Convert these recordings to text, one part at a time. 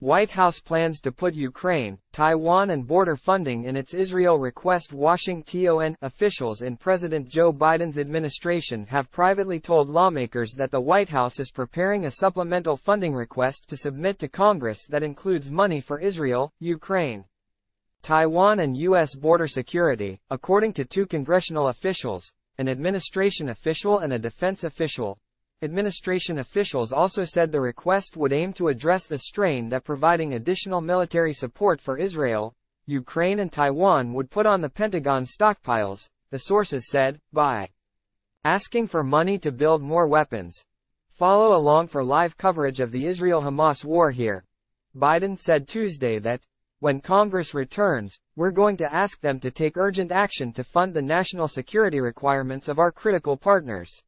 White House plans to put Ukraine, Taiwan and border funding in its Israel request. Washington officials in President Joe Biden's administration have privately told lawmakers that the White House is preparing a supplemental funding request to submit to Congress that includes money for Israel, Ukraine, Taiwan and U.S. border security, according to two congressional officials, an administration official and a defense official. Administration officials also said the request would aim to address the strain that providing additional military support for Israel, Ukraine and Taiwan would put on the Pentagon stockpiles, the sources said, by asking for money to build more weapons. Follow along for live coverage of the Israel-Hamas war here. Biden said Tuesday that, when Congress returns, we're going to ask them to take urgent action to fund the national security requirements of our critical partners.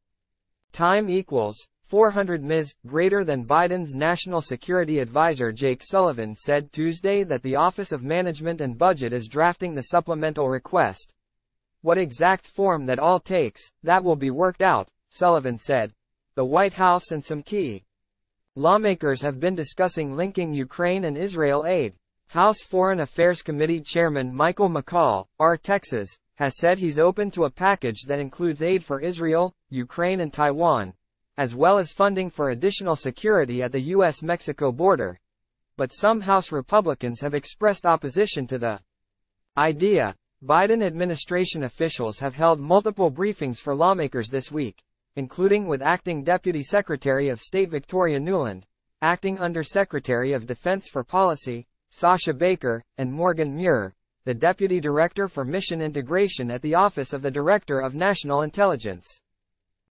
Time equals 400 ms. greater than Biden's national security advisor Jake Sullivan said Tuesday that the Office of Management and Budget is drafting the supplemental request. What exact form that all takes, that will be worked out, Sullivan said. The White House and some key lawmakers have been discussing linking Ukraine and Israel aid. House Foreign Affairs Committee Chairman Michael McCaul, R. Texas, has said he's open to a package that includes aid for Israel, Ukraine and Taiwan, as well as funding for additional security at the U.S.-Mexico border. But some House Republicans have expressed opposition to the idea. Biden administration officials have held multiple briefings for lawmakers this week, including with Acting Deputy Secretary of State Victoria Nuland, Acting Under-Secretary of Defense for Policy, Sasha Baker, and Morgan Muir, the Deputy Director for Mission Integration at the Office of the Director of National Intelligence.